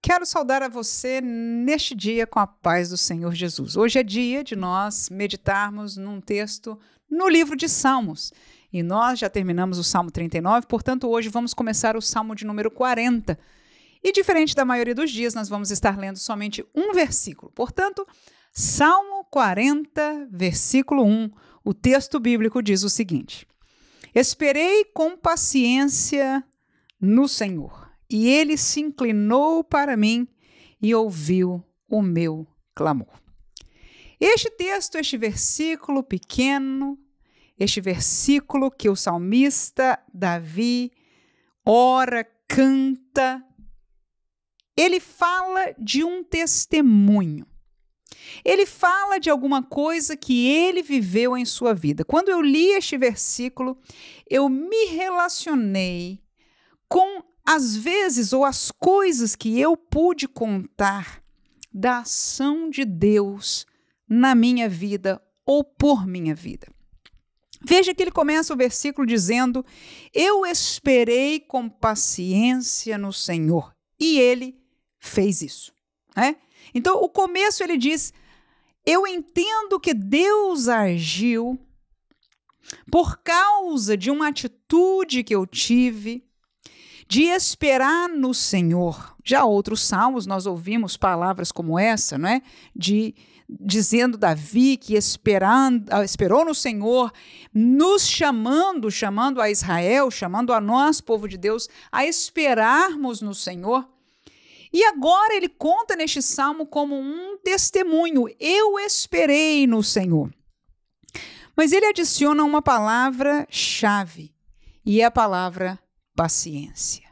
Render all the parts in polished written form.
Quero saudar a você neste dia com a paz do Senhor Jesus. Hoje é dia de nós meditarmos num texto no livro de Salmos. E nós já terminamos o Salmo 39, portanto, hoje vamos começar o Salmo de número 40. E diferente da maioria dos dias, nós vamos estar lendo somente um versículo. Portanto, Salmo 40, versículo 1, o texto bíblico diz o seguinte: Esperei com paciência no Senhor, e ele se inclinou para mim e ouviu o meu clamor. Este texto, este versículo pequeno, este versículo que o salmista Davi ora, canta, ele fala de um testemunho. Ele fala de alguma coisa que ele viveu em sua vida. Quando eu li este versículo, eu me relacionei com as vezes ou as coisas que eu pude contar da ação de Deus na minha vida ou por minha vida. Veja que ele começa o versículo dizendo: Eu esperei com paciência no Senhor, e ele fez isso. Então, o começo ele diz: eu entendo que Deus agiu por causa de uma atitude que eu tive de esperar no Senhor. Já outros salmos nós ouvimos palavras como essa, dizendo Davi que esperou no Senhor, nos chamando a Israel, chamando a nós, povo de Deus, a esperarmos no Senhor. E agora ele conta neste salmo como um testemunho: eu esperei no Senhor. Mas ele adiciona uma palavra-chave, e é a palavra paciência.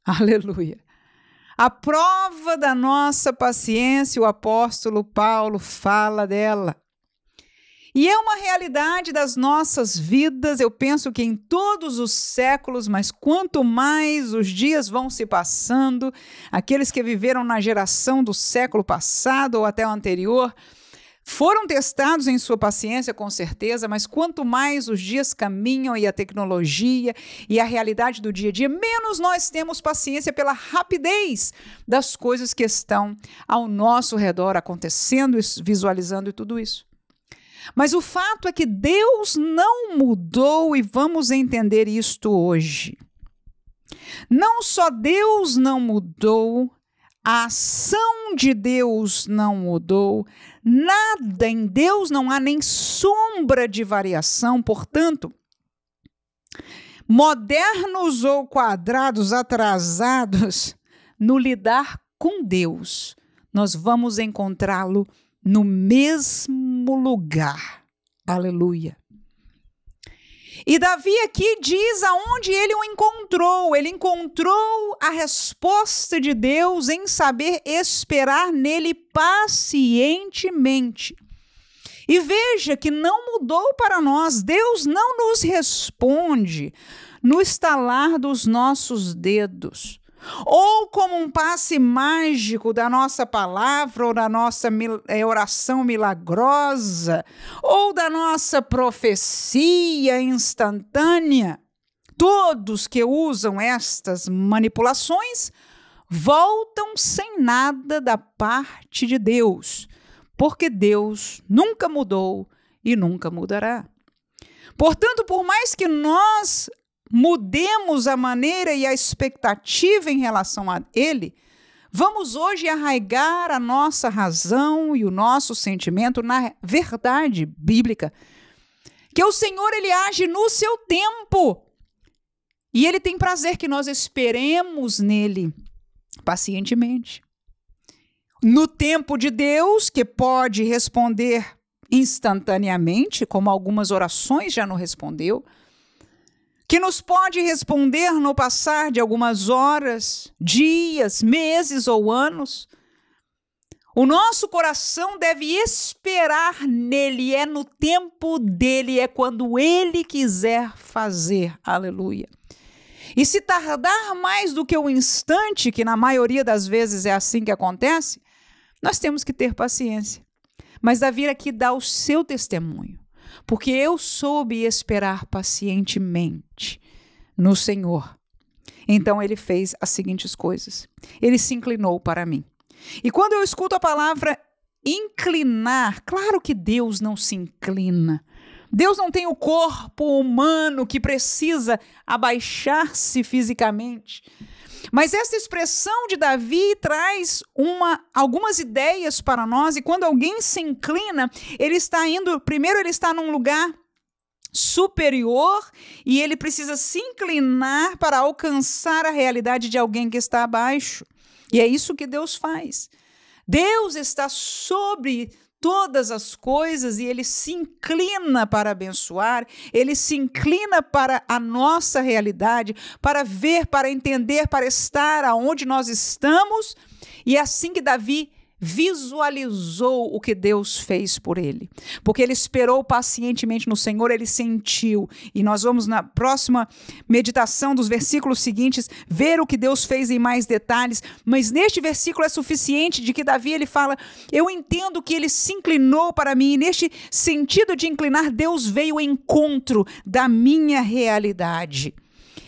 Aleluia! A prova da nossa paciência, o apóstolo Paulo fala dela. E é uma realidade das nossas vidas, eu penso que em todos os séculos, mas quanto mais os dias vão se passando, aqueles que viveram na geração do século passado ou até o anterior, foram testados em sua paciência, com certeza, mas quanto mais os dias caminham e a tecnologia e a realidade do dia a dia, menos nós temos paciência pela rapidez das coisas que estão ao nosso redor, acontecendo, visualizando e tudo isso. Mas o fato é que Deus não mudou, e vamos entender isto hoje. Não só Deus não mudou, a ação de Deus não mudou, nada em Deus não há nem sombra de variação. Portanto, modernos ou quadrados, atrasados no lidar com Deus, nós vamos encontrá-lo no mesmo lugar. Aleluia! E Davi aqui diz aonde ele o encontrou. Ele encontrou a resposta de Deus em saber esperar nele pacientemente. E veja que não mudou para nós. Deus não nos responde no estalar dos nossos dedos, ou como um passe mágico da nossa palavra, ou da nossa oração milagrosa, ou da nossa profecia instantânea. Todos que usam estas manipulações voltam sem nada da parte de Deus, porque Deus nunca mudou e nunca mudará. Portanto, por mais que nós mudemos a maneira e a expectativa em relação a Ele, vamos hoje arraigar a nossa razão e o nosso sentimento na verdade bíblica, que o Senhor, Ele age no seu tempo, e Ele tem prazer que nós esperemos nele pacientemente. No tempo de Deus, que pode responder instantaneamente, como algumas orações já não respondeu, que nos pode responder no passar de algumas horas, dias, meses ou anos. O nosso coração deve esperar nele, é no tempo dele, é quando ele quiser fazer. Aleluia! E se tardar mais do que um instante, que na maioria das vezes é assim que acontece, nós temos que ter paciência. Mas Davi aqui dá o seu testemunho. Porque eu soube esperar pacientemente no Senhor. Então ele fez as seguintes coisas. Ele se inclinou para mim. E quando eu escuto a palavra inclinar, claro que Deus não se inclina. Deus não tem o corpo humano que precisa abaixar-se fisicamente. Mas essa expressão de Davi traz algumas ideias para nós, e quando alguém se inclina, ele está indo, primeiro ele está num lugar superior e ele precisa se inclinar para alcançar a realidade de alguém que está abaixo. E é isso que Deus faz. Deus está sobre todas as coisas e ele se inclina para abençoar, ele se inclina para a nossa realidade, para ver, para entender, para estar aonde nós estamos. E é assim que Davi visualizou o que Deus fez por ele, porque ele esperou pacientemente no Senhor, ele sentiu, e nós vamos na próxima meditação dos versículos seguintes ver o que Deus fez em mais detalhes, mas neste versículo é suficiente de que Davi ele fala, eu entendo que ele se inclinou para mim, e neste sentido de inclinar, Deus veio ao encontro da minha realidade.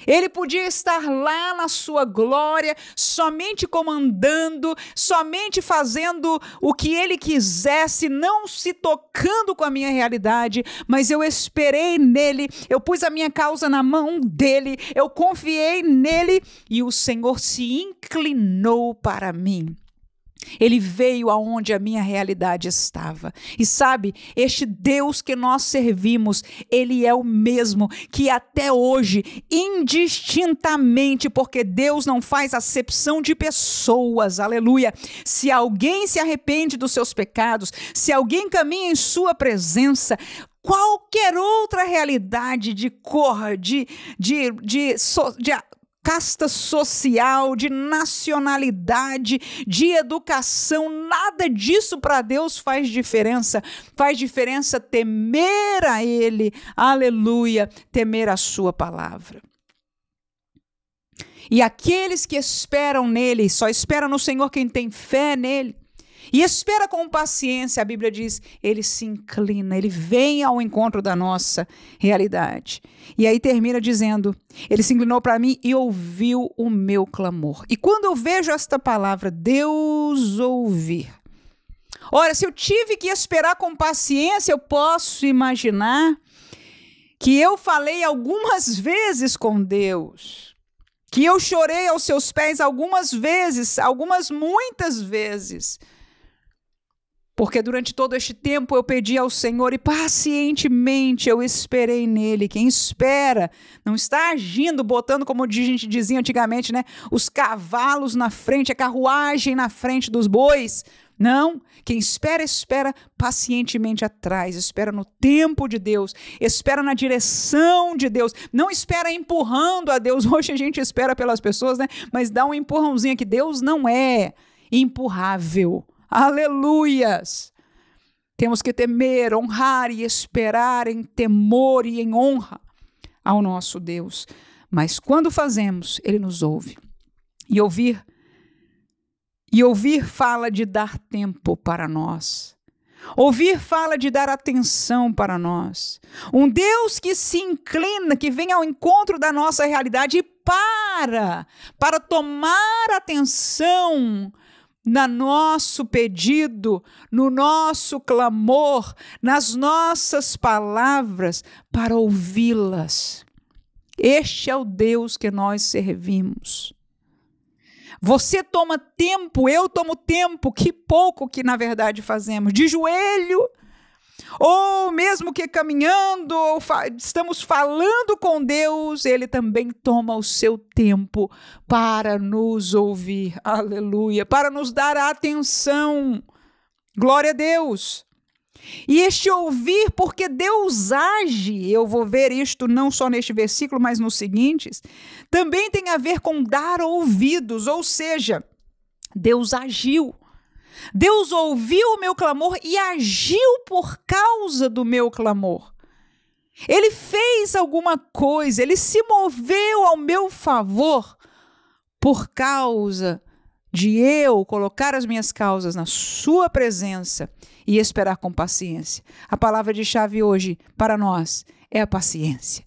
Ele podia estar lá na sua glória, somente comandando, somente fazendo o que ele quisesse, não se tocando com a minha realidade, mas eu esperei nele, eu pus a minha causa na mão dele, eu confiei nele e o Senhor se inclinou para mim. Ele veio aonde a minha realidade estava. E sabe, este Deus que nós servimos, ele é o mesmo que até hoje, indistintamente, porque Deus não faz acepção de pessoas, aleluia. Se alguém se arrepende dos seus pecados, se alguém caminha em sua presença, qualquer outra realidade de cor, de casta social, de nacionalidade, de educação, nada disso para Deus faz diferença. Faz diferença temer a Ele, aleluia, temer a sua palavra. E aqueles que esperam nele, só espera no Senhor quem tem fé nele, e espera com paciência, a Bíblia diz, ele se inclina, ele vem ao encontro da nossa realidade. E aí termina dizendo, ele se inclinou para mim e ouviu o meu clamor. E quando eu vejo esta palavra, Deus ouvir. Ora, se eu tive que esperar com paciência, eu posso imaginar que eu falei algumas vezes com Deus, que eu chorei aos seus pés algumas vezes, muitas vezes, porque durante todo este tempo eu pedi ao Senhor e pacientemente eu esperei nele. Quem espera não está agindo, botando, como a gente dizia antigamente, né, os cavalos na frente, a carruagem na frente dos bois. Não, quem espera, espera pacientemente atrás, espera no tempo de Deus, espera na direção de Deus, não espera empurrando a Deus. Hoje a gente espera pelas pessoas, né? Mas dá um empurrãozinho aqui. Deus não é empurrável. Aleluias! Temos que temer, honrar e esperar em temor e em honra ao nosso Deus. Mas quando fazemos, Ele nos ouve. E ouvir fala de dar tempo para nós. Ouvir fala de dar atenção para nós. Um Deus que se inclina, que vem ao encontro da nossa realidade e para tomar atenção no nosso pedido, no nosso clamor, nas nossas palavras, para ouvi-las. Este é o Deus que nós servimos. Você toma tempo, eu tomo tempo, que pouco que na verdade fazemos, de joelho, ou mesmo que caminhando, ou estamos falando com Deus, Ele também toma o seu tempo para nos ouvir, aleluia, para nos dar atenção, glória a Deus. E este ouvir, porque Deus age, eu vou ver isto não só neste versículo, mas nos seguintes, também tem a ver com dar ouvidos, ou seja, Deus agiu. Deus ouviu o meu clamor e agiu por causa do meu clamor. Ele fez alguma coisa, ele se moveu ao meu favor por causa de eu colocar as minhas causas na sua presença e esperar com paciência. A palavra de chave hoje para nós é a paciência.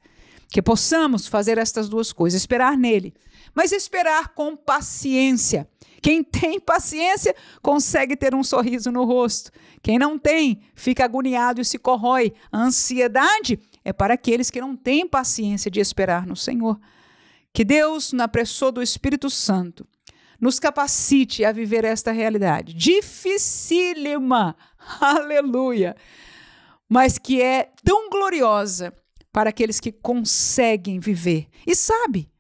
Que possamos fazer estas duas coisas, esperar nele, mas esperar com paciência. Quem tem paciência consegue ter um sorriso no rosto. Quem não tem, fica agoniado e se corrói. A ansiedade é para aqueles que não têm paciência de esperar no Senhor. Que Deus, na pessoa do Espírito Santo, nos capacite a viver esta realidade. Dificílima, aleluia, mas que é tão gloriosa para aqueles que conseguem viver. E sabe,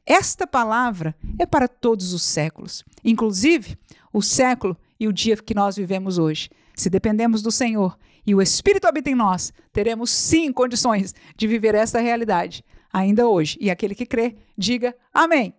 esta palavra é para todos os séculos, inclusive o século e o dia que nós vivemos hoje. Se dependemos do Senhor e o Espírito habita em nós, teremos sim condições de viver esta realidade ainda hoje. E aquele que crê, diga amém.